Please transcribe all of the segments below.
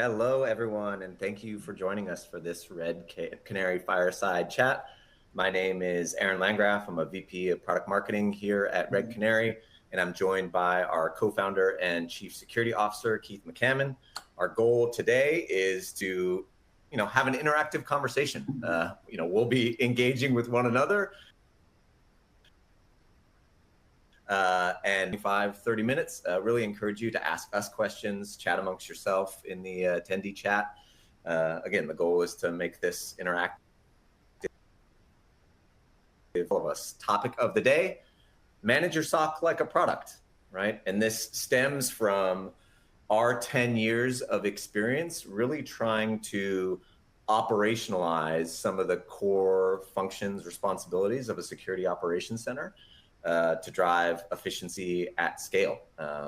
Hello, everyone, and thank you for joining us for this Canary Fireside Chat. My name is Aaron Landgraf. I'm a VP of Product Marketing here at Red Canary, and I'm joined by our co-founder and Chief Security Officer, Keith McCammon. Our goal today is to, have an interactive conversation. We'll be engaging with one another. And 30 minutes, really encourage you to ask us questions, chat amongst yourself in the attendee chat. Again, the goal is to make this interactive for all of us. Topic of the day, manage your SOC like a product, right? And this stems from our 10 years of experience really trying to operationalize some of the core functions, responsibilities of a security operations center. To drive efficiency at scale.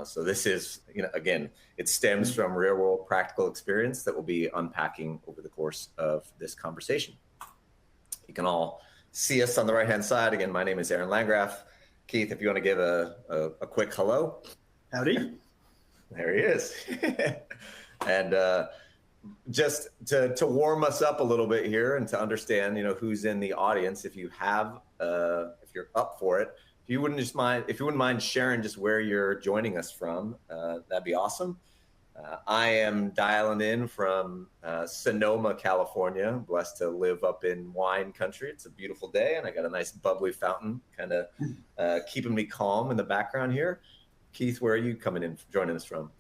So this is, again, it stems from real world practical experience that we'll be unpacking over the course of this conversation. You can all see us on the right-hand side. Again, my name is Aaron Landgraf. Keith, if you want to give a quick hello. Howdy. There he is. And just to warm us up a little bit here and to understand, who's in the audience, if you're up for it, if you wouldn't mind sharing just where you're joining us from, that'd be awesome. I am dialing in from Sonoma, California. I'm blessed to live up in wine country. It's a beautiful day, and I got a nice bubbly fountain, kind of keeping me calm in the background here. Keith, where are you joining us from?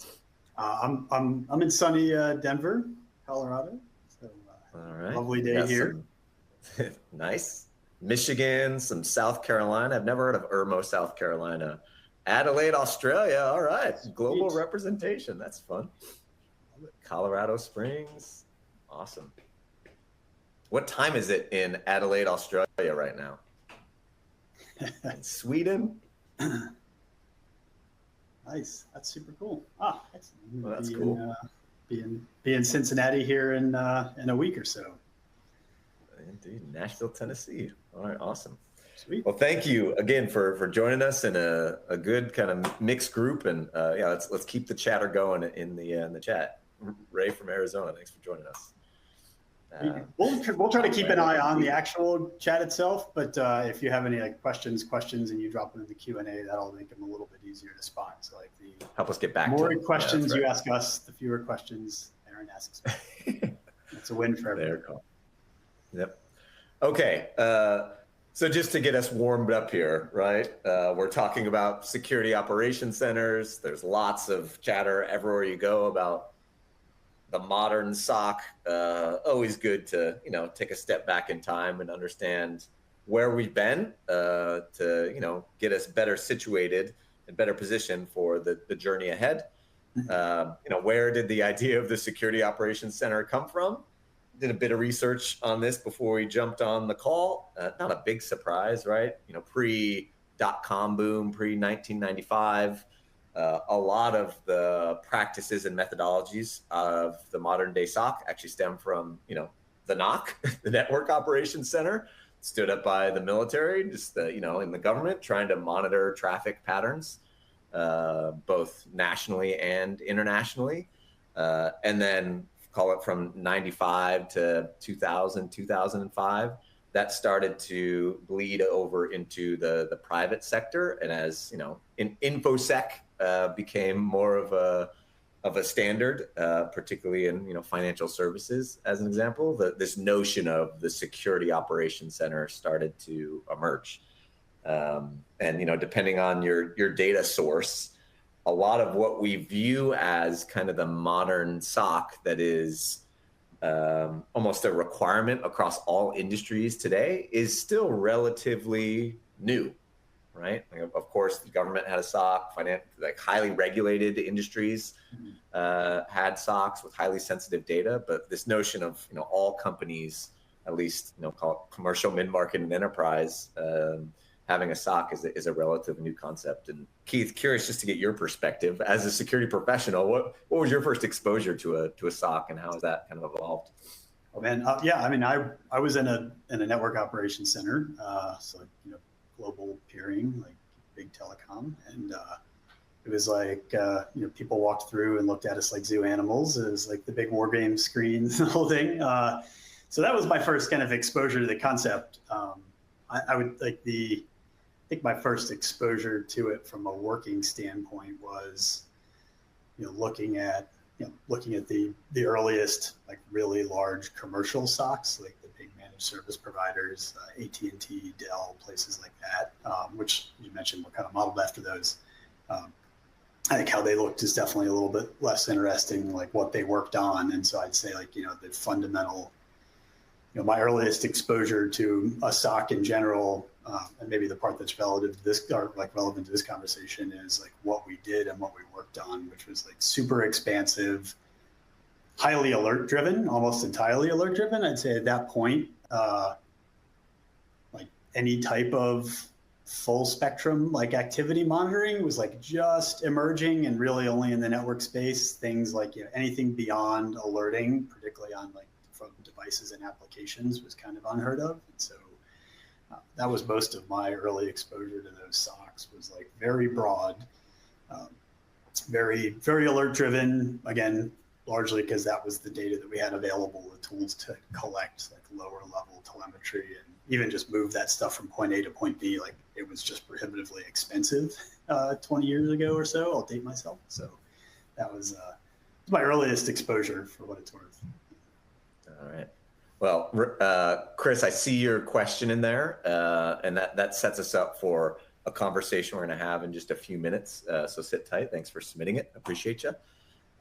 I'm in sunny Denver, Colorado. So, all right, lovely day here. Nice. Michigan, some South Carolina. I've never heard of Irmo, South Carolina. Adelaide, Australia. All right. Global representation. That's fun. Colorado Springs. Awesome. What time is it in Adelaide, Australia right now? In Sweden? Nice. That's super cool. Well, that's cool. Be in Cincinnati here in a week or so. Indeed. Nashville, Tennessee. All right, awesome. Sweet. Well, thank you again for joining us in a good kind of mixed group, and let's keep the chatter going in the chat. Ray from Arizona, thanks for joining us. We'll try to keep an eye on the actual chat itself, but if you have any questions, and you drop them in the Q&A, that'll make them a little bit easier to spot. So help us get back. The more questions you ask us, the fewer questions Aaron asks. It's a win for everyone. There you go. Yep. Okay. So just to get us warmed up here, right? We're talking about security operations centers. There's lots of chatter everywhere you go about the modern SOC. Always good to, take a step back in time and understand where we've been to, get us better situated and better positioned for the journey ahead. Where did the idea of the security operations center come from? Did a bit of research on this before we jumped on the call. Not a big surprise, right? Pre-dot-com boom, pre-1995, a lot of the practices and methodologies of the modern day SOC actually stem from, the NOC, the Network Operations Center, stood up by the military, just, in the government, trying to monitor traffic patterns, both nationally and internationally. And then call it from 95 to 2000, 2005, that started to bleed over into the private sector. And as, InfoSec became more of a standard, particularly in, financial services, as an example, this notion of the security operations center started to emerge. And, depending on your data source, a lot of what we view as kind of the modern SOC that is almost a requirement across all industries today is still relatively new, right? Of course, the government had a SOC, highly regulated industries had SOCs with highly sensitive data, but this notion of, all companies, at least, call it commercial, mid-market, and enterprise, having a SOC is a relative new concept. And Keith, curious just to get your perspective as a security professional, what was your first exposure to a SOC and how has that kind of evolved? Oh man, I was in a network operations center, so global peering, like big telecom, and it was like, people walked through and looked at us like zoo animals. It was like the big war game screens, the whole thing. So that was my first kind of exposure to the concept. I would like I think my first exposure to it from a working standpoint was, looking at the earliest like really large commercial SOCs, like the big managed service providers, AT&T, Dell, places like that, which you mentioned were kind of modeled after those. I think how they looked is definitely a little bit less interesting, like what they worked on. And so I'd say like, the fundamental, my earliest exposure to a SOC in general, and maybe the part that's relevant to this conversation is like what we did and what we worked on, which was like super expansive, highly alert driven, almost entirely alert driven. I'd say at that point, like any type of full spectrum like activity monitoring was like just emerging, and really only in the network space. Things like anything beyond alerting, particularly on like from devices and applications, was kind of unheard of. And so that was most of my early exposure to those SOCs, was like very broad, very, very alert driven. Again, largely because that was the data that we had available, the tools to collect like lower level telemetry and even just move that stuff from point A to point B. Like it was just prohibitively expensive 20 years ago or so. I'll date myself. So that was my earliest exposure, for what it's worth. All right. Well, Chris, I see your question in there, and that sets us up for a conversation we're going to have in just a few minutes. So sit tight. Thanks for submitting it. Appreciate you.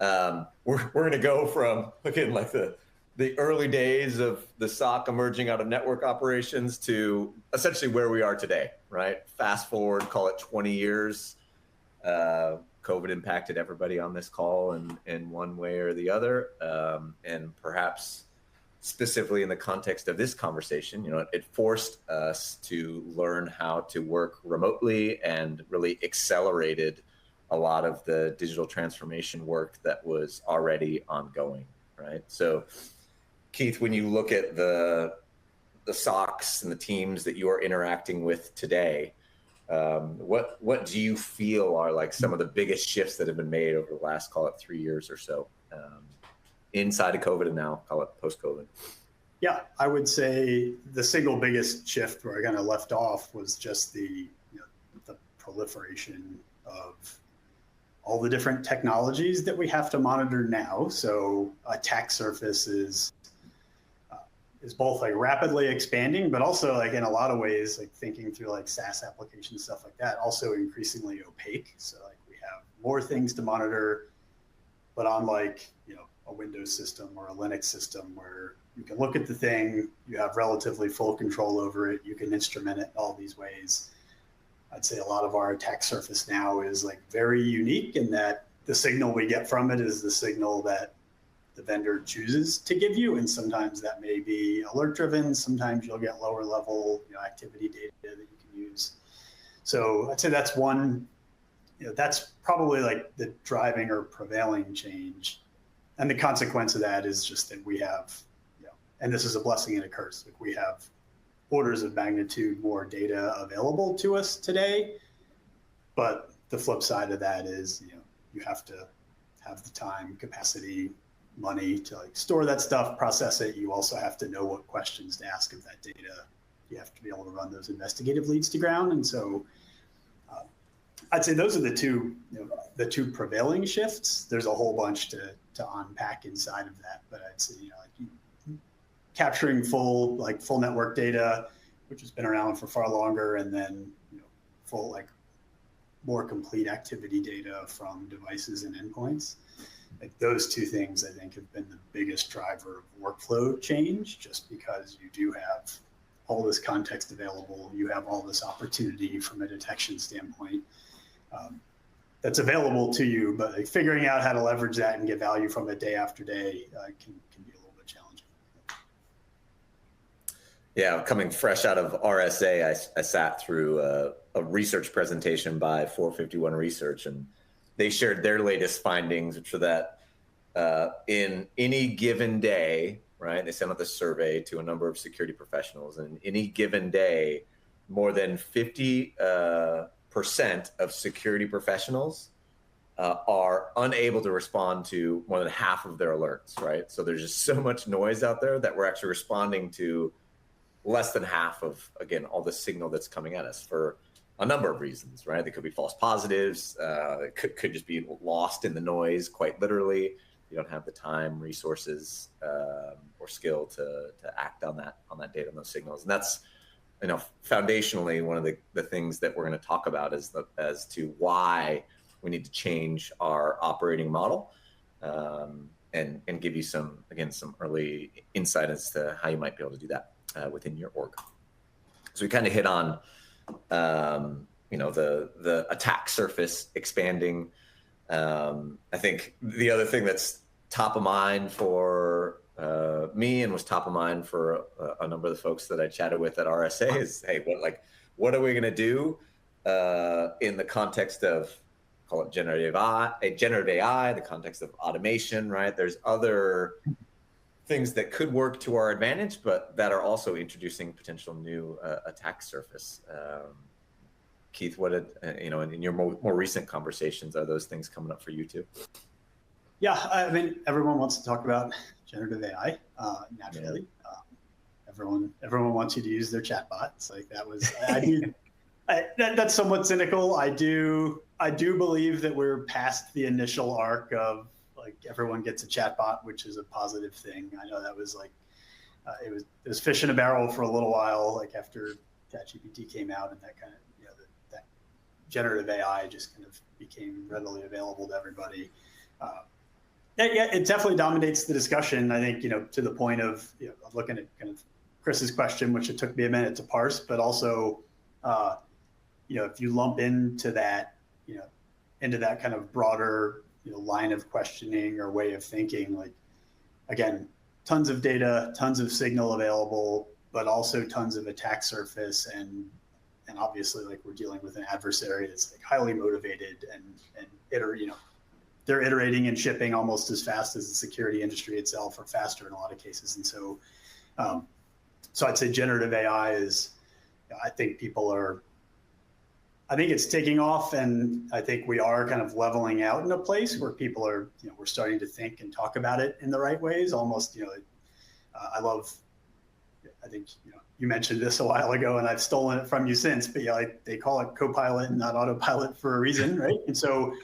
We're going to go from looking like the early days of the SOC emerging out of network operations to essentially where we are today, right? Fast forward, call it 20 years. COVID impacted everybody on this call in one way or the other, and perhaps specifically in the context of this conversation, it forced us to learn how to work remotely and really accelerated a lot of the digital transformation work that was already ongoing, right? So, Keith, when you look at the SOCs and the teams that you are interacting with today, what do you feel are like some of the biggest shifts that have been made over the last, call it 3 years or so, inside of COVID and now call it post-COVID? Yeah, I would say the single biggest shift where I kind of left off was just the proliferation of all the different technologies that we have to monitor now. So attack surface is both like rapidly expanding, but also like in a lot of ways, like thinking through like SaaS applications, stuff like that, also increasingly opaque. So like we have more things to monitor, but on like, a Windows system or a Linux system where you can look at the thing, you have relatively full control over it, you can instrument it in all these ways. I'd say a lot of our attack surface now is like very unique in that the signal we get from it is the signal that the vendor chooses to give you. And sometimes that may be alert driven. Sometimes you'll get lower level activity data that you can use. So I'd say that's one, that's probably like the driving or prevailing change. And the consequence of that is just that we have, and this is a blessing and a curse, like we have orders of magnitude more data available to us today. But the flip side of that is, you have to have the time, capacity, money to like store that stuff, process it. You also have to know what questions to ask of that data. You have to be able to run those investigative leads to ground. And so I'd say those are the two prevailing shifts. There's a whole bunch to unpack inside of that, but I'd say capturing full network data, which has been around for far longer, and then full like more complete activity data from devices and endpoints. Like those two things, I think, have been the biggest driver of workflow change, just because you do have all this context available, you have all this opportunity from a detection standpoint that's available to you, but like figuring out how to leverage that and get value from it day after day can be a little bit challenging. Yeah, coming fresh out of RSA, I sat through a research presentation by 451 Research, and they shared their latest findings, which are that in any given day, right, they sent out this survey to a number of security professionals, and any given day, more than 50% of security professionals are unable to respond to more than half of their alerts, right? So there's just so much noise out there that we're actually responding to less than half of, again, all the signal that's coming at us for a number of reasons, right? They could be false positives. It could just be lost in the noise, quite literally. You don't have the time, resources, or skill to act on that data, on those signals. And that's, foundationally one of the things that we're going to talk about as to why we need to change our operating model, and give you some early insight as to how you might be able to do that within your org. So we kind of hit on, the attack surface expanding. I think the other thing that's top of mind for me, and was top of mind for a number of the folks that I chatted with at RSA, is, hey, what are we going to do in the context of, call it generative AI, the context of automation, right? There's other things that could work to our advantage, but that are also introducing potential new attack surface. Keith, what in your more recent conversations, are those things coming up for you too? Yeah, I mean, everyone wants to talk about generative AI, naturally. Yeah. Everyone wants you to use their chatbots. Like that was, that's somewhat cynical. I do believe that we're past the initial arc of like everyone gets a chatbot, which is a positive thing. I know that was like, it was fish in a barrel for a little while, like after ChatGPT came out, and that kind of, that generative AI just kind of became readily available to everybody. Yeah, it definitely dominates the discussion. I think, to the point of, looking at kind of Chris's question, which it took me a minute to parse, but also, if you lump into that, into that kind of broader, line of questioning or way of thinking, like, again, tons of data, tons of signal available, but also tons of attack surface, and obviously, like, we're dealing with an adversary that's like highly motivated and they're iterating and shipping almost as fast as the security industry itself, or faster in a lot of cases. And so, so I'd say generative AI is, I think it's taking off, and I think we are kind of leveling out in a place where people are, we're starting to think and talk about it in the right ways. Almost, I think, you mentioned this a while ago, and I've stolen it from you since, but they call it Copilot and not autopilot for a reason, right? And so,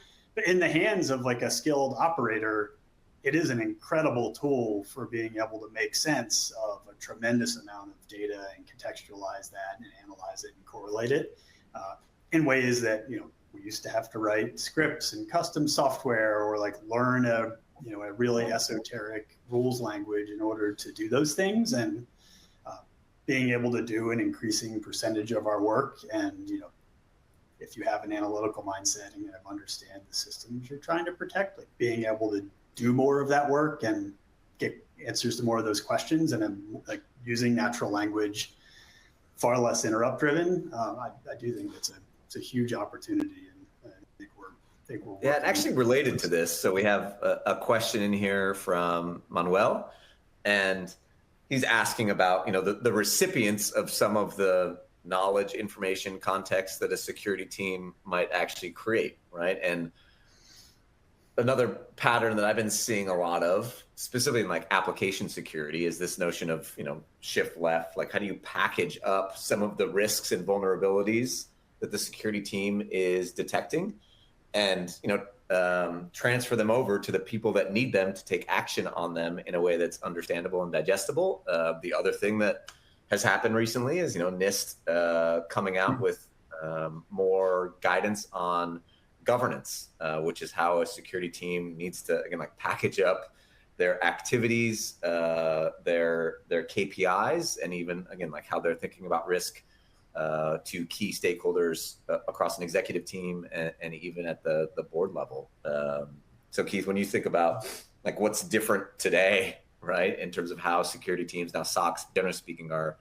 in the hands of like a skilled operator, it is an incredible tool for being able to make sense of a tremendous amount of data and contextualize that and analyze it and correlate it in ways that, we used to have to write scripts and custom software, or like learn a really esoteric rules language in order to do those things. And being able to do an increasing percentage of our work, and if you have an analytical mindset and understand the systems you're trying to protect, like being able to do more of that work and get answers to more of those questions, and like using natural language, far less interrupt driven. I do think it's a huge opportunity, and I think we're yeah, and actually related to this. So we have a question in here from Manuel, and he's asking about, the recipients of some of the knowledge, information, context that a security team might actually create, right? And another pattern that I've been seeing a lot of, specifically in like application security, is this notion of, shift left. Like, how do you package up some of the risks and vulnerabilities that the security team is detecting, and, transfer them over to the people that need them to take action on them in a way that's understandable and digestible. The other thing that has happened recently is, NIST coming out with more guidance on governance, which is how a security team needs to, again, like package up their activities, their KPIs, and even, again, like how they're thinking about risk to key stakeholders across an executive team, and even at the board level. So Keith, when you think about like what's different today, right, in terms of how security teams, now SOCs, generally speaking, are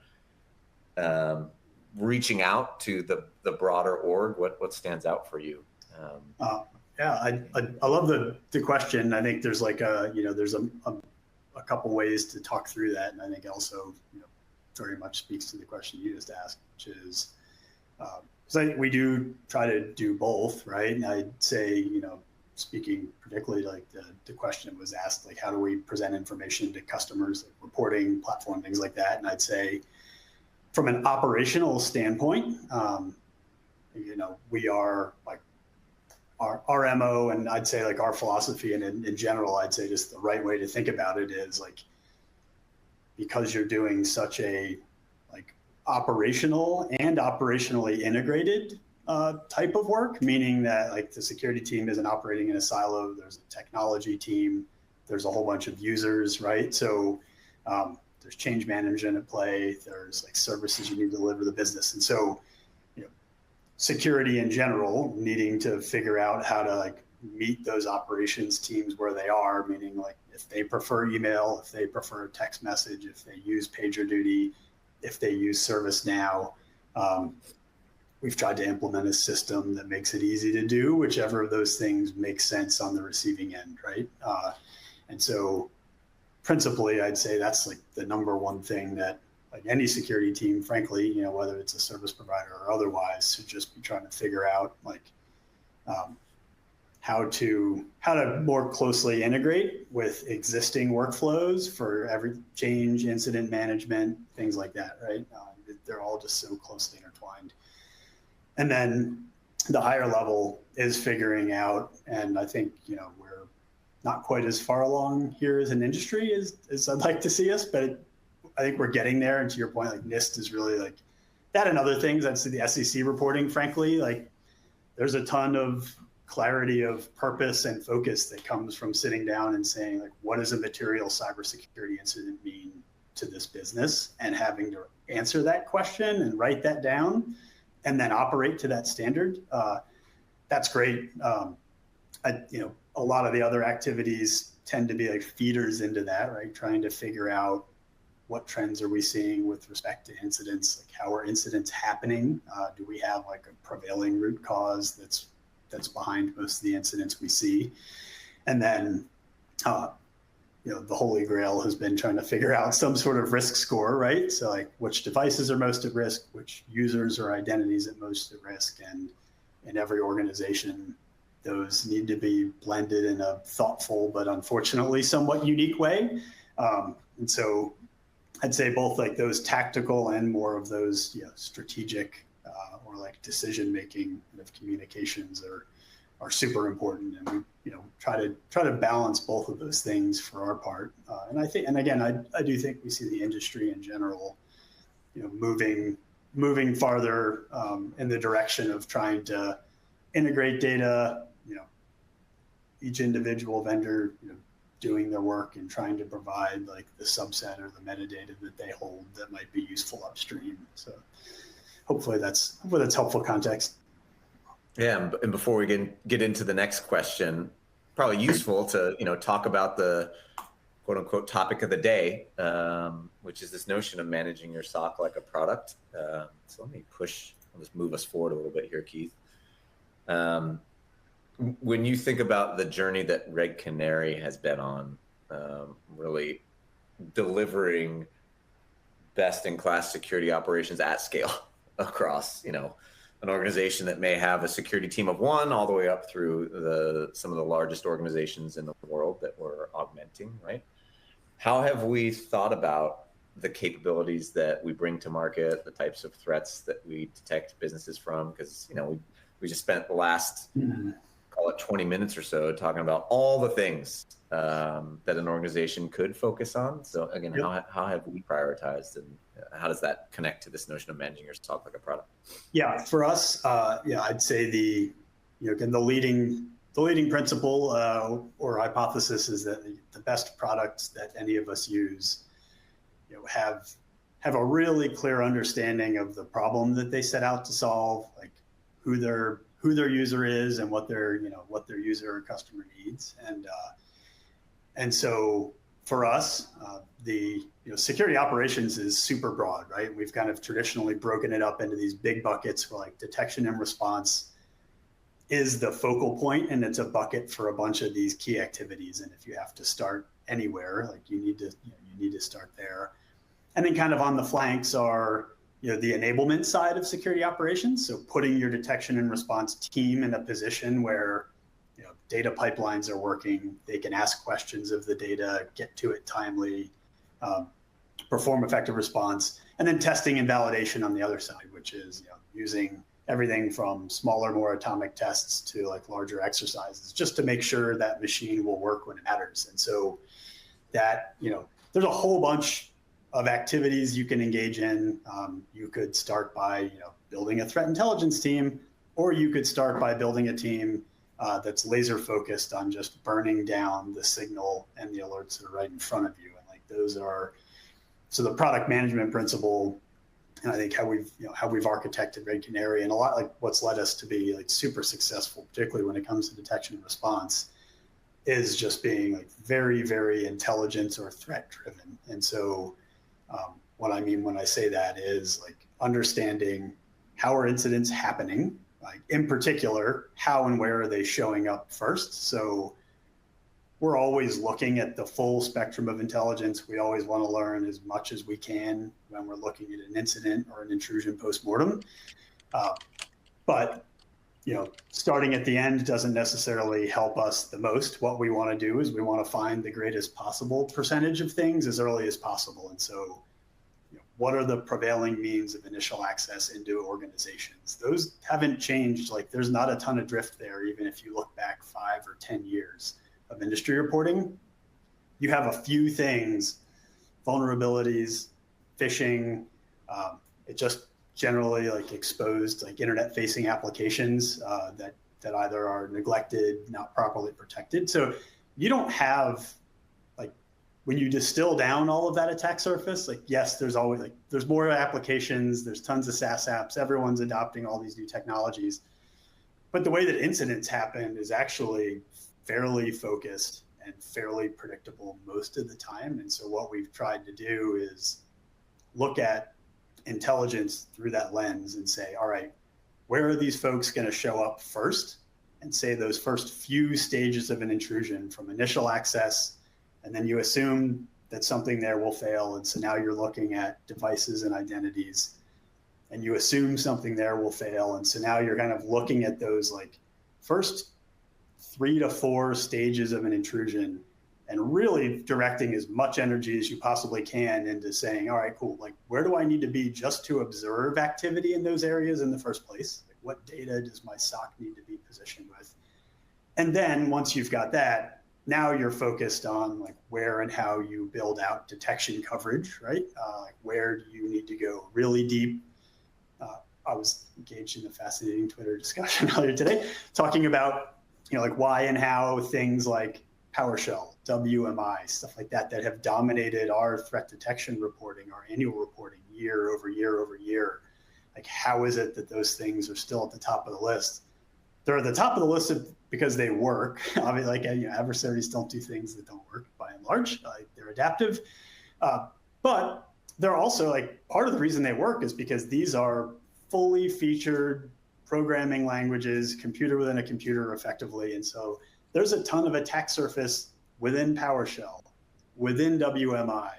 reaching out to the broader org, what stands out for you? Yeah, I love the question. I think there's like there's a couple ways to talk through that, and I think also very much speaks to the question you just asked, which is because we do try to do both, right? And I'd say speaking particularly like the question was asked, like, how do we present information to customers, like reporting, platform, things like that. And I'd say from an operational standpoint, we are like our MO, and I'd say like our philosophy, and in general, I'd say just the right way to think about it is like, because you're doing such a like operational and operationally integrated type of work, meaning that like the security team isn't operating in a silo. There's a technology team. There's a whole bunch of users, right? So there's change management at play. There's like services you need to deliver to the business. And so, security in general, needing to figure out how to like meet those operations teams where they are, meaning like if they prefer email, if they prefer text message, if they use PagerDuty, if they use ServiceNow. We've tried to implement a system that makes it easy to do whichever of those things makes sense on the receiving end, right? And so principally, I'd say that's like the number one thing that like any security team, frankly, whether it's a service provider or otherwise, should just be trying to figure out like how to more closely integrate with existing workflows for every change, incident management, things like that, right? They're all just so closely intertwined. And then the higher level is figuring out, and I think, we're not quite as far along here as an industry as I'd like to see us, but I think we're getting there. And to your point, like NIST is really like that, and other things. That's the SEC reporting, frankly, like there's a ton of clarity of purpose and focus that comes from sitting down and saying, like, what does a material cybersecurity incident mean to this business, and having to answer that question and write that down and then operate to that standard. That's great. A lot of the other activities tend to be like feeders into that, right? Trying to figure out what trends are we seeing with respect to incidents, like how are incidents happening? Do we have like a prevailing root cause that's behind most of the incidents we see? And then, the holy grail has been trying to figure out some sort of risk score, right? So like which devices are most at risk, which users or identities at most at risk, and in every organization, those need to be blended in a thoughtful but unfortunately somewhat unique way. And so I'd say both like those tactical and more of those strategic or like decision-making kind of communications are super important, and we try to balance both of those things for our part. And I think, and again, I do think we see the industry in general, moving farther in the direction of trying to integrate data. Each individual vendor, doing their work and trying to provide like the subset or the metadata that they hold that might be useful upstream. So hopefully that's helpful context. Yeah, and before we get into the next question, probably useful to talk about the quote unquote topic of the day, which is this notion of managing your SOC like a product. So let me I'll just move us forward a little bit here, Keith. When you think about the journey that Red Canary has been on, really delivering best-in-class security operations at scale across, an organization that may have a security team of one all the way up through some of the largest organizations in the world that we're augmenting, right? How have we thought about the capabilities that we bring to market, the types of threats that we detect businesses from? Because, we just spent the last, call it 20 minutes or so, talking about all the things that an organization could focus on. So again, yep. How have we prioritized, and how does that connect to this notion of managing your SOC like a product? Yeah, for us, I'd say the leading principle or hypothesis is that the best products that any of us use, have a really clear understanding of the problem that they set out to solve, like who their user is and what their user or customer needs. And so for us, the security operations is super broad, right? We've kind of traditionally broken it up into these big buckets where like detection and response is the focal point, and it's a bucket for a bunch of these key activities. And if you have to start anywhere, like you need to start there. And then kind of on the flanks are the enablement side of security operations. So putting your detection and response team in a position where data pipelines are working. They can ask questions of the data, get to it timely, perform effective response, and then testing and validation on the other side, which is using everything from smaller, more atomic tests to like larger exercises, just to make sure that machine will work when it matters. And so that, there's a whole bunch of activities you can engage in. You could start by, building a threat intelligence team, or you could start by building a team that's laser focused on just burning down the signal and the alerts that are right in front of you. And like those are, so the product management principle, and I think how we've architected Red Canary, and a lot like what's led us to be like super successful, particularly when it comes to detection and response, is just being like very, very intelligence or threat driven. And so what I mean when I say that is like understanding how are incidents happening, like in particular, how and where are they showing up first. So we're always looking at the full spectrum of intelligence. We always want to learn as much as we can when we're looking at an incident or an intrusion post-mortem. But starting at the end doesn't necessarily help us the most. What we want to do is we want to find the greatest possible percentage of things as early as possible. And so what are the prevailing means of initial access into organizations? Those haven't changed. Like there's not a ton of drift there, even if you look back 5 or 10 years of industry reporting. You have a few things, vulnerabilities, phishing, it just generally like exposed like internet facing applications that either are neglected, not properly protected. So you don't have, like when you distill down all of that attack surface, like yes, there's always like, there's more applications, there's tons of SaaS apps, everyone's adopting all these new technologies. But the way that incidents happen is actually fairly focused and fairly predictable most of the time. And so what we've tried to do is look at intelligence through that lens and say, all right, where are these folks going to show up first? And say those first few stages of an intrusion from initial access, and then you assume that something there will fail. And so now you're looking at devices and identities, and you assume something there will fail. And so now you're kind of looking at those like first 3 to 4 stages of an intrusion and really directing as much energy as you possibly can into saying, all right, cool, like where do I need to be just to observe activity in those areas in the first place? Like, what data does my SOC need to be positioned with? And then once you've got that, now you're focused on like where and how you build out detection coverage, right? Like where do you need to go really deep? I was engaged in a fascinating Twitter discussion earlier today, talking about like why and how things like PowerShell, WMI, stuff like that have dominated our threat detection reporting, our annual reporting year over year over year. Like how is it that those things are still at the top of the list? They're at the top of the list because they work. Obviously, like adversaries don't do things that don't work by and large. They're adaptive, but they're also like part of the reason they work is because these are fully featured programming languages, computer within a computer effectively. And so there's a ton of attack surface within PowerShell, within WMI,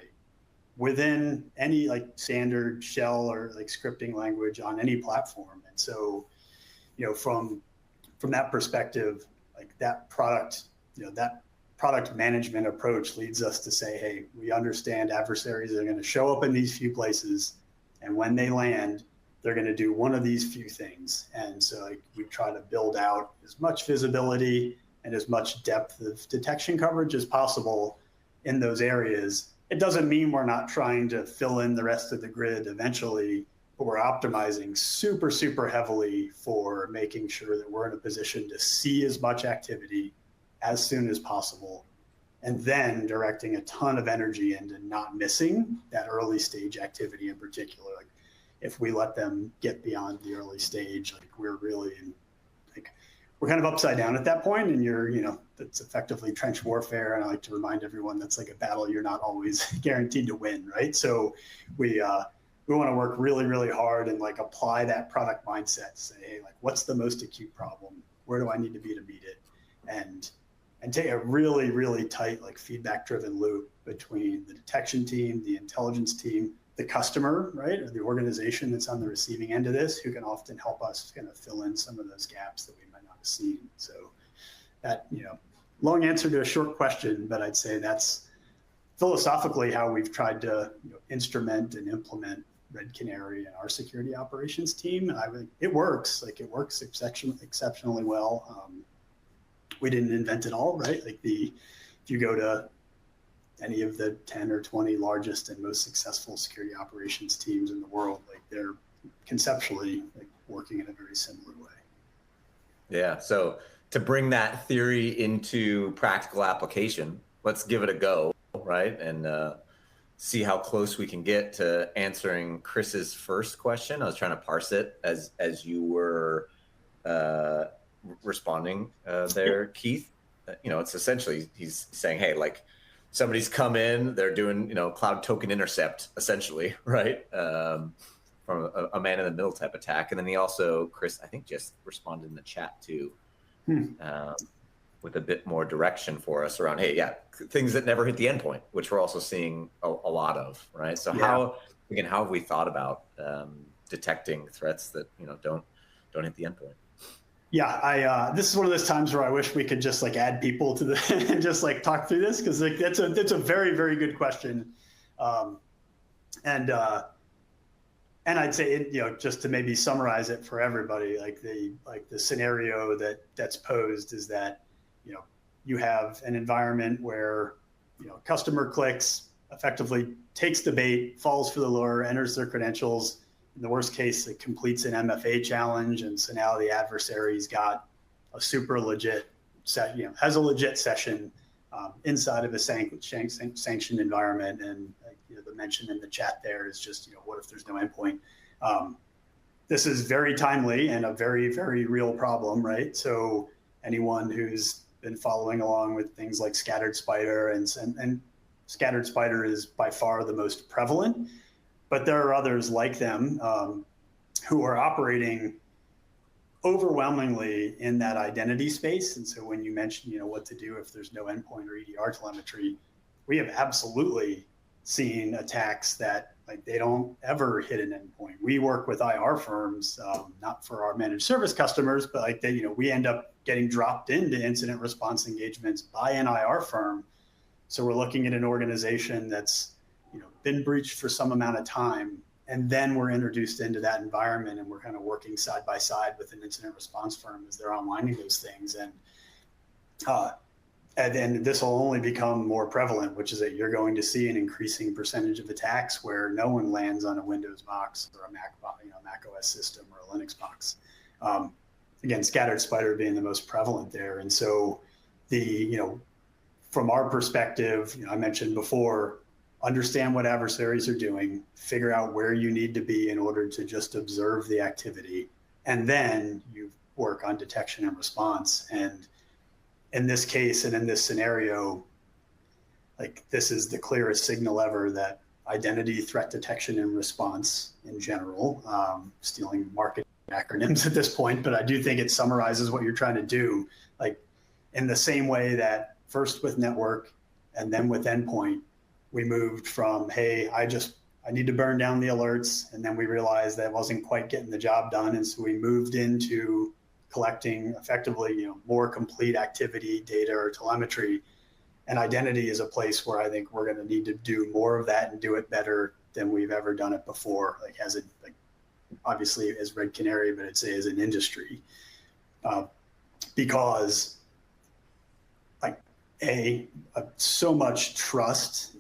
within any like standard shell or like scripting language on any platform. And so, from that perspective, like that product, that product management approach leads us to say, hey, we understand adversaries are going to show up in these few places. And when they land, they're going to do one of these few things. And so like, we try to build out as much visibility and as much depth of detection coverage as possible in those areas. It doesn't mean we're not trying to fill in the rest of the grid eventually, but we're optimizing super, super heavily for making sure that we're in a position to see as much activity as soon as possible, and then directing a ton of energy into not missing that early stage activity in particular. Like if we let them get beyond the early stage, like we're really we're kind of upside down at that point, and that's effectively trench warfare. And I like to remind everyone that's like a battle you're not always guaranteed to win, right? So we want to work really, really hard and like apply that product mindset. Say, hey, like what's the most acute problem? Where do I need to be to meet it? And take a really, really tight like feedback-driven loop between the detection team, the intelligence team, the customer, right, or the organization that's on the receiving end of this, who can often help us kind of fill in some of those gaps that we might not have seen. So that, long answer to a short question, but I'd say that's philosophically how we've tried to instrument and implement Red Canary in our security operations team. And it works. Like, it works exceptionally well. We didn't invent it all, right? Like, if you go to any of the 10 or 20 largest and most successful security operations teams in the world, like, they're conceptually working in a very similar way. Yeah. So to bring that theory into practical application, let's give it a go, right? And see how close we can get to answering Chris's first question. I was trying to parse it as you were responding there, Keith. It's essentially, he's saying, hey, like, somebody's come in, they're doing, cloud token intercept, essentially, right? From a man-in-the-middle type attack. And then he also, Chris, I think, just responded in the chat too, with a bit more direction for us around, hey, yeah, things that never hit the endpoint, which we're also seeing a lot of, right? So how have we thought about detecting threats that don't hit the endpoint? Yeah, this is one of those times where I wish we could just add people to the and just talk through this, because that's a very, very good question, and I'd say just to maybe summarize it for everybody, the scenario that's posed is that you have an environment where customer clicks, effectively takes the bait, falls for the lure, enters their credentials. In the worst case, it completes an MFA challenge, and so now the adversary's got a super legit has a legit session inside of a sanctioned environment. And the mention in the chat there is just what if there's no endpoint? This is very timely and a very, very real problem, right? So anyone who's been following along with things like Scattered Spider, and Scattered Spider is by far the most prevalent. But there are others like them who are operating overwhelmingly in that identity space. And so when you mention, what to do if there's no endpoint or EDR telemetry, we have absolutely seen attacks that they don't ever hit an endpoint. We work with IR firms, not for our managed service customers, but we end up getting dropped into incident response engagements by an IR firm. So we're looking at an organization that's been breached for some amount of time, and then we're introduced into that environment, and we're kind of working side by side with an incident response firm as they're unwinding those things. And then this will only become more prevalent, which is that you're going to see an increasing percentage of attacks where no one lands on a Windows box or a Mac OS system or a Linux box. Again, Scattered Spider being the most prevalent there. And so from our perspective, I mentioned before, understand what adversaries are doing, figure out where you need to be in order to just observe the activity, and then you work on detection and response. And in this case and in this scenario, this is the clearest signal ever that identity threat detection and response in general, stealing marketing acronyms at this point, but I do think it summarizes what you're trying to do. In the same way that first with network and then with endpoint, we moved from, hey, I need to burn down the alerts. And then we realized that wasn't quite getting the job done. And so we moved into collecting effectively, more complete activity data or telemetry. And identity is a place where I think we're going to need to do more of that and do it better than we've ever done it before. Obviously as Red Canary, but I'd say as an industry, because so much trust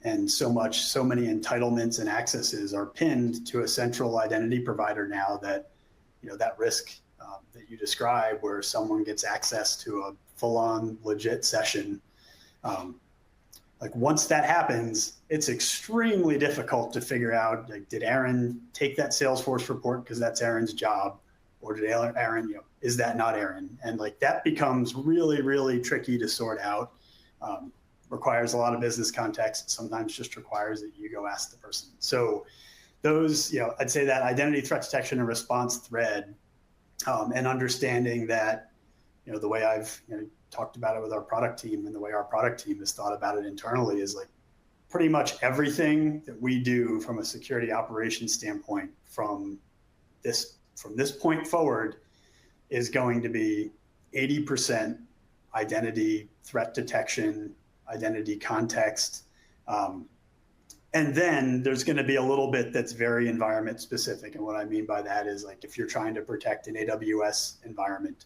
and so many entitlements and accesses are pinned to a central identity provider now that, that risk that you describe, where someone gets access to a full-on legit session, once that happens, it's extremely difficult to figure out, did Aaron take that Salesforce report because that's Aaron's job, or did Aaron, is that not Aaron? And that becomes really, really tricky to sort out. Requires a lot of business context. Sometimes just requires that you go ask the person. So those, I'd say that identity threat detection and response thread, and understanding that, the way I've talked about it with our product team and the way our product team has thought about it internally is pretty much everything that we do from a security operations standpoint from this point forward is going to be 80% identity threat detection, identity context. And then there's going to be a little bit that's very environment specific. And what I mean by that is, like, if you're trying to protect an AWS environment,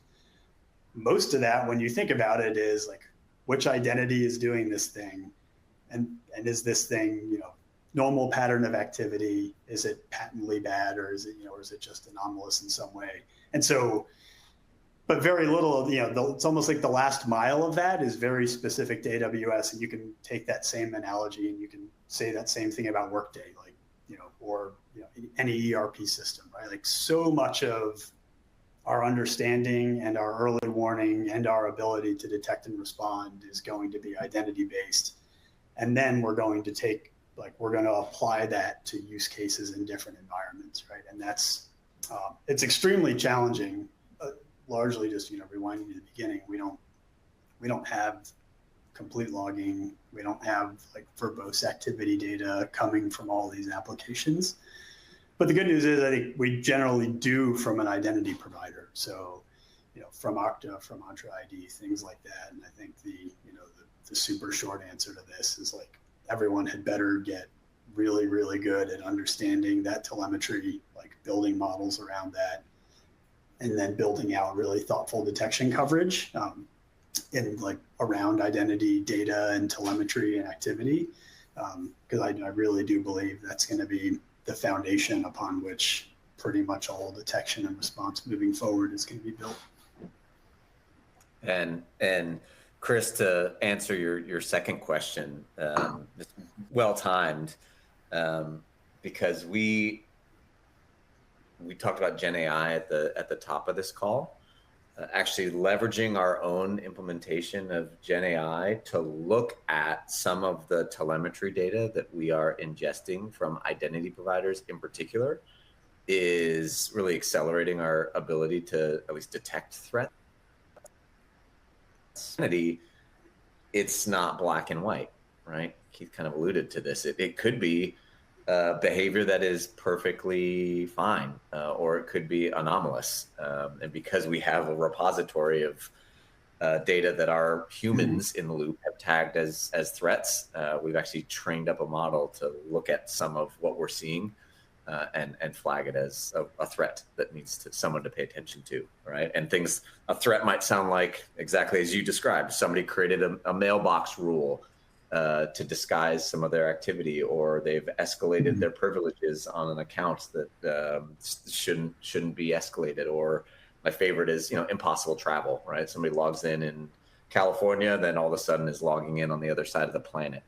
most of that, when you think about it, is like, which identity is doing this thing? And is this thing, you know, normal pattern of activity? Is it patently bad, or is it, you know, or is it just anomalous in some way? And so, but very little of, you know, it's almost like the last mile of that is very specific to AWS. And you can take that same analogy and you can say that same thing about Workday, like, you know, or, you know, any ERP system, right? Like, so much of our understanding and our early warning and our ability to detect and respond is going to be identity based. And then we're going to take, like, we're going to apply that to use cases in different environments, right? And that's, it's extremely challenging. Largely just, you know, rewinding to the beginning, we don't have complete logging. We don't have, like, verbose activity data coming from all these applications. But the good news is, I think we generally do from an identity provider. So, you know, from Okta, from Entra ID, things like that. And I think the super short answer to this is, like, everyone had better get really, really good at understanding that telemetry, like building models around that, and then building out really thoughtful detection coverage in, like, around identity data and telemetry and activity. Because I really do believe that's going to be the foundation upon which pretty much all detection and response moving forward is going to be built. And Chris, to answer your second question, well timed, because we talked about GenAI at the top of this call, actually leveraging our own implementation of GenAI to look at some of the telemetry data that we are ingesting from identity providers in particular is really accelerating our ability to at least detect threats. It's not black and white, right? Keith kind of alluded to this. It could be behavior that is perfectly fine, or it could be anomalous. And because we have a repository of data that our humans in the loop have tagged as threats, we've actually trained up a model to look at some of what we're seeing and flag it as a threat that needs someone to pay attention to, right? And a threat might sound like, exactly as you described, somebody created a mailbox rule to disguise some of their activity, or they've escalated their privileges on an account that shouldn't be escalated. Or my favorite is, you know, impossible travel, right? Somebody logs in California, then all of a sudden is logging in on the other side of the planet.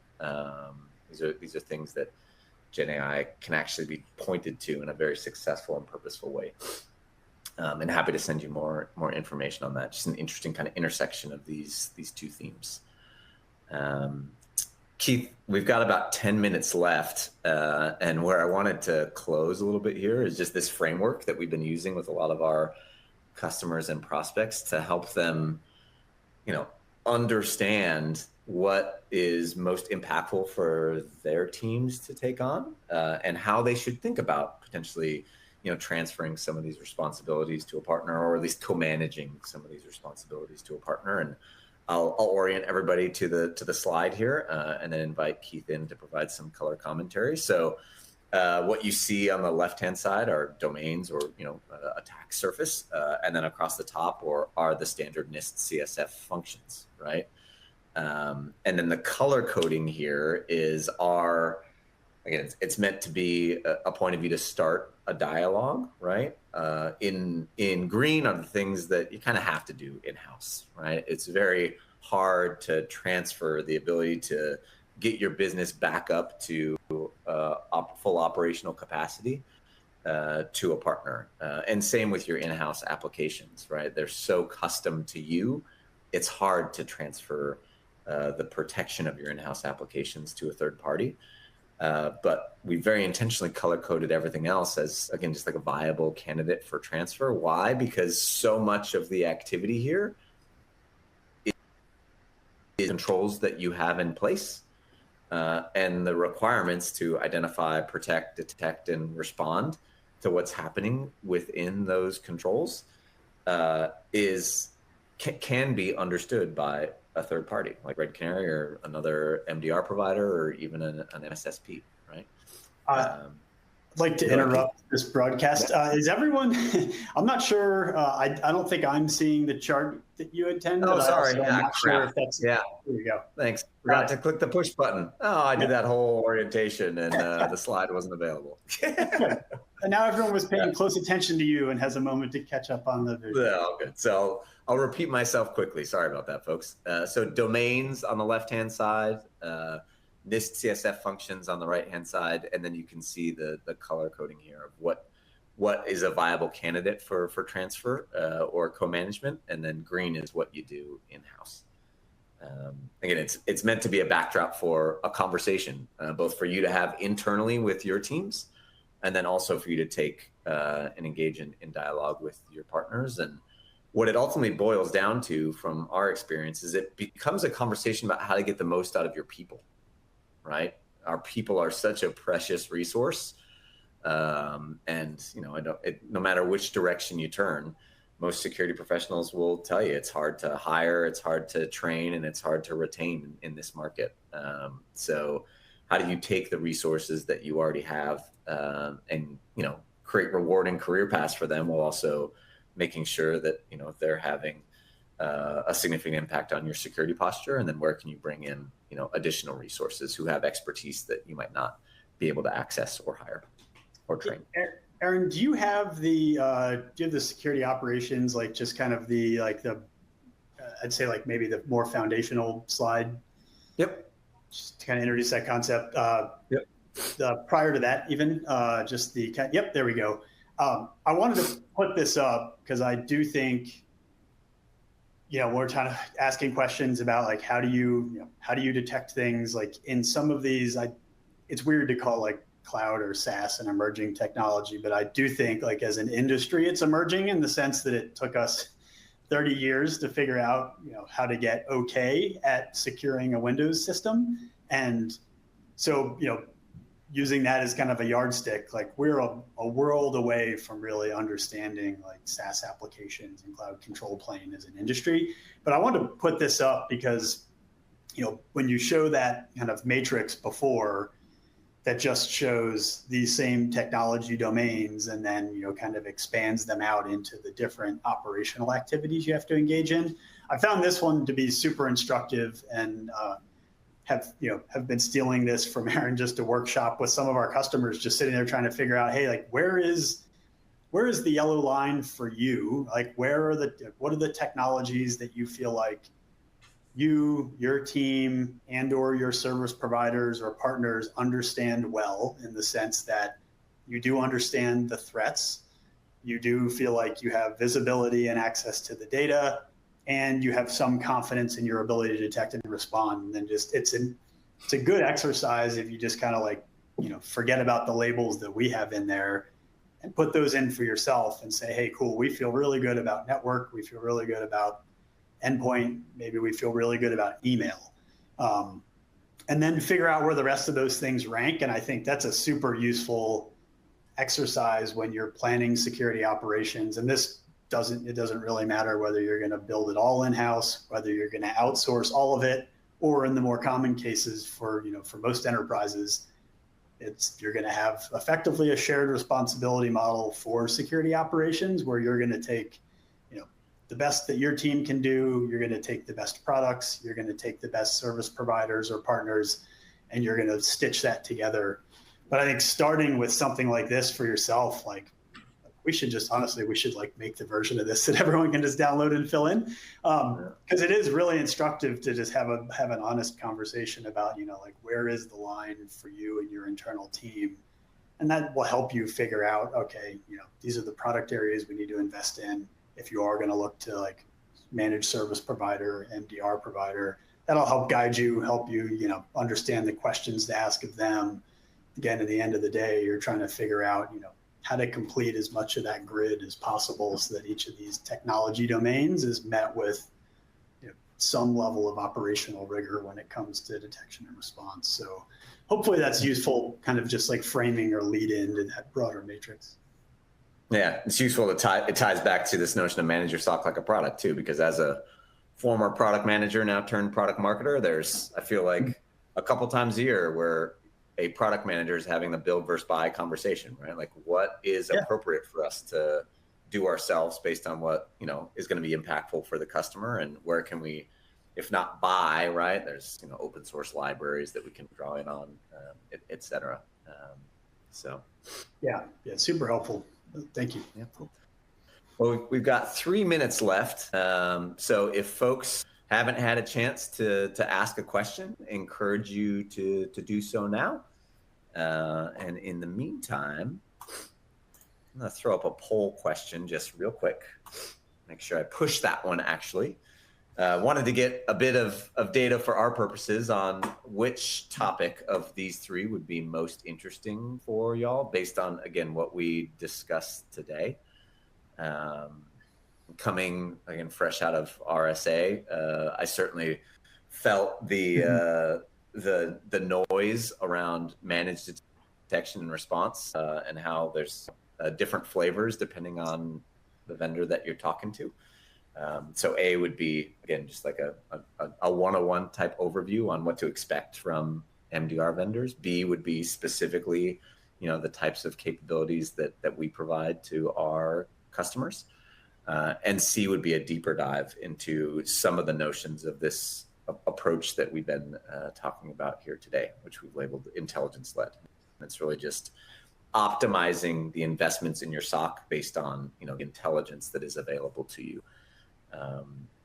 These are things that GenAI can actually be pointed to in a very successful and purposeful way. And happy to send you more information on that. Just an interesting kind of intersection of these two themes. Keith, we've got about 10 minutes left, and where I wanted to close a little bit here is just this framework that we've been using with a lot of our customers and prospects to help them, you know, understand what is most impactful for their teams to take on, and how they should think about potentially, you know, transferring some of these responsibilities to a partner, or at least co-managing some of these responsibilities to a partner. And I'll orient everybody to the slide here, and then invite Keith in to provide some color commentary. So what you see on the left-hand side are domains, or, you know, attack surface, and then across the top are the standard NIST CSF functions, right? And then the color coding here is again, it's meant to be a point of view to start a dialogue, right? In green are the things that you kind of have to do in-house, right? It's very hard to transfer the ability to get your business back up to full operational capacity to a partner. And same with your in-house applications, right? They're so custom to you, it's hard to transfer the protection of your in-house applications to a third party. But we very intentionally color-coded everything else as, again, just like a viable candidate for transfer. Why? Because so much of the activity here is controls that you have in place, and the requirements to identify, protect, detect, and respond to what's happening within those controls is can be understood by a third party like Red Canary or another MDR provider or even an MSSP, right? I'd like to interrupt this broadcast. Is everyone, I'm not sure, I don't think I'm seeing the chart that you intend, Oh, but sorry. I'm not sure if that's, yeah. There you go. Thanks. Forgot to click the push button. Oh, I did that whole orientation and the slide wasn't available. And now everyone was paying close attention to you and has a moment to catch up on the vision. Yeah, good. So I'll repeat myself quickly. Sorry about that, folks. So domains on the left-hand side, NIST CSF functions on the right-hand side, and then you can see the color coding here of what is a viable candidate for transfer or co-management, and then green is what you do in-house. Again, it's meant to be a backdrop for a conversation, both for you to have internally with your teams, and then also for you to take and engage in dialogue with your partners. And what it ultimately boils down to from our experience is it becomes a conversation about how to get the most out of your people, right? Our people are such a precious resource. And no matter which direction you turn, most security professionals will tell you it's hard to hire, it's hard to train, and it's hard to retain in this market. So how do you take the resources that you already have and create rewarding career paths for them, while also making sure that they're having a significant impact on your security posture? And then where can you bring in additional resources who have expertise that you might not be able to access or hire or train? Aaron, do you have the security operations, like just kind of I'd say like maybe the more foundational slide? Yep. Just to kind of introduce that concept. Yep. Prior to that, even yep, there we go. I wanted to put this up because I do think, we're kind of asking questions about like how do you detect things like in some of these. It's weird to call like cloud or SaaS an emerging technology, but I do think like as an industry, it's emerging in the sense that it took us 30 years to figure out, how to get okay at securing a Windows system. And so, using that as kind of a yardstick, like we're a world away from really understanding like SaaS applications and cloud control plane as an industry. But I wanted to put this up because, when you show that kind of matrix before, that just shows these same technology domains and then, kind of expands them out into the different operational activities you have to engage in. I found this one to be super instructive and have been stealing this from Aaron just to workshop with some of our customers, just sitting there trying to figure out, hey, like where is the yellow line for you? Like what are the technologies that you feel like your team and or your service providers or partners understand well, in the sense that you do understand the threats, you do feel like you have visibility and access to the data, and you have some confidence in your ability to detect and respond. And then just it's a good exercise if you just kind of like forget about the labels that we have in there and put those in for yourself and say, hey, cool, we feel really good about network, we feel really good about endpoint, maybe we feel really good about email, and then figure out where the rest of those things rank. And I think that's a super useful exercise when you're planning security operations. And it doesn't really matter whether you're going to build it all in-house, whether you're going to outsource all of it, or in the more common cases for most enterprises, you're going to have effectively a shared responsibility model for security operations, where you're going to take the best that your team can do, you're going to take the best products, you're going to take the best service providers or partners, and you're going to stitch that together. But I think starting with something like this for yourself, like we should like make the version of this that everyone can just download and fill in, because it is really instructive to just have an honest conversation about like where is the line for you and your internal team, and that will help you figure out, okay, these are the product areas we need to invest in. If you are going to look to like managed service provider, MDR provider, that'll help guide you, help you, understand the questions to ask of them. Again, at the end of the day, you're trying to figure out, how to complete as much of that grid as possible so that each of these technology domains is met with some level of operational rigor when it comes to detection and response. So hopefully that's useful, kind of just like framing or lead into that broader matrix. Yeah, it's useful to it ties back to this notion of manage your SOC like a product too, because as a former product manager, now turned product marketer, I feel like a couple times a year where a product manager is having the build versus buy conversation, right? Like what is appropriate for us to do ourselves based on what, is going to be impactful for the customer, and where can we, if not buy, right? There's, open source libraries that we can draw in on, et cetera. So. Yeah, super helpful. Thank you. Yeah. Well, we've got 3 minutes left. So if folks haven't had a chance to ask a question, encourage you to do so now. And in the meantime, I'm going to throw up a poll question just real quick. Make sure I push that one, actually. Wanted to get a bit of data for our purposes on which topic of these three would be most interesting for y'all based on, again, what we discussed today. Coming, again, fresh out of RSA, I certainly felt the noise around managed detection and response, and how there's different flavors depending on the vendor that you're talking to. So A would be, again, just like a 101 type overview on what to expect from MDR vendors. B would be specifically, the types of capabilities that we provide to our customers. And C would be a deeper dive into some of the notions of this approach that we've been talking about here today, which we've labeled intelligence-led. It's really just optimizing the investments in your SOC based on, intelligence that is available to you.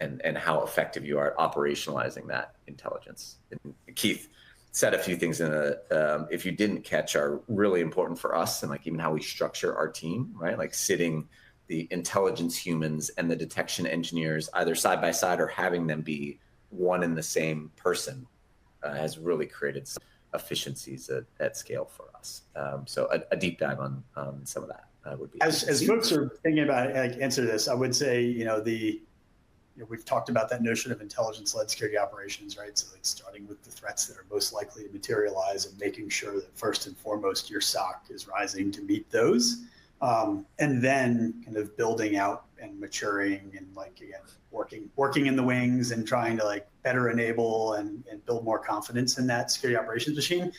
And how effective you are operationalizing that intelligence. And Keith said a few things if you didn't catch, are really important for us, and like even how we structure our team, right? Like sitting the intelligence humans and the detection engineers either side by side or having them be one and the same person has really created some efficiencies at scale for us. So a deep dive on some of that would be. As folks are thinking about answer this, I would say, we've talked about that notion of intelligence-led security operations, right? So like starting with the threats that are most likely to materialize and making sure that first and foremost your SOC is rising to meet those, and then kind of building out and maturing and working in the wings and trying to better enable and build more confidence in that security operations machine.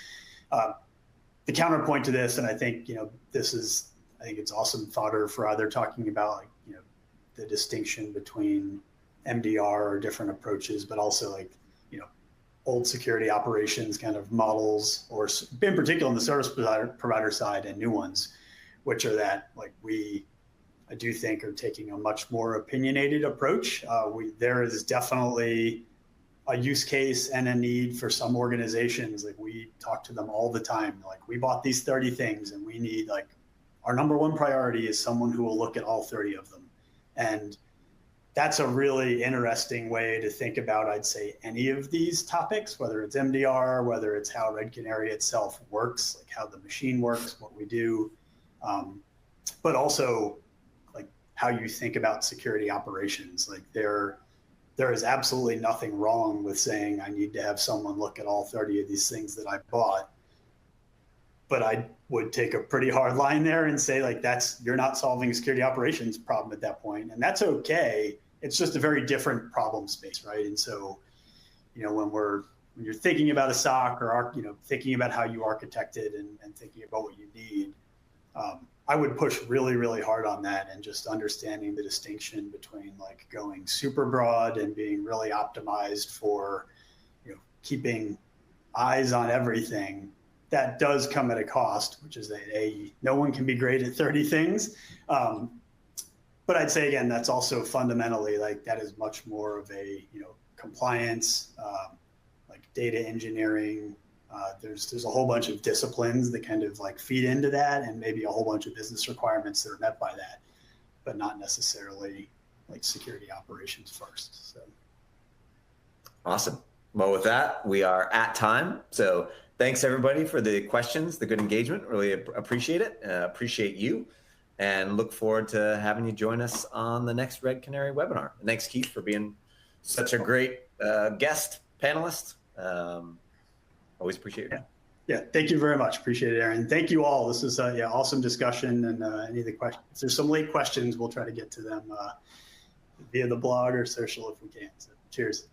The counterpoint to this, and I think I think it's awesome fodder for either talking about the distinction between MDR or different approaches, but also old security operations kind of models, or in particular on the service provider side, and new ones, which are that I do think are taking a much more opinionated approach. There is definitely a use case and a need for some organizations. We talk to them all the time. We bought these 30 things and we need our number one priority is someone who will look at all 30 of them. And that's a really interesting way to think about, I'd say, any of these topics, whether it's MDR, whether it's how Red Canary itself works, how the machine works, what we do, but also how you think about security operations. There is absolutely nothing wrong with saying I need to have someone look at all 30 of these things that I bought. But I would take a pretty hard line there and say you're not solving a security operations problem at that point. And that's okay. It's just a very different problem space, right? And so, when you're thinking about a SOC or, thinking about how you architect it and thinking about what you need, I would push really, really hard on that, and just understanding the distinction between going super broad and being really optimized for, keeping eyes on everything. That does come at a cost, which is that no one can be great at 30 things. But I'd say, again, that's also fundamentally that is much more of a, compliance, data engineering. There's a whole bunch of disciplines that kind of feed into that, and maybe a whole bunch of business requirements that are met by that, but not necessarily security operations first. So. Awesome. Well, with that, we are at time. So thanks everybody for the questions, the good engagement. Really appreciate it. Appreciate you, and look forward to having you join us on the next Red Canary webinar. And thanks, Keith, for being such a great guest panelist. Always appreciate it. Yeah. Yeah, thank you very much. Appreciate it, Aaron. Thank you all. This is yeah, awesome discussion. And any of the questions, if there's some late questions, we'll try to get to them via the blog or social if we can. So cheers.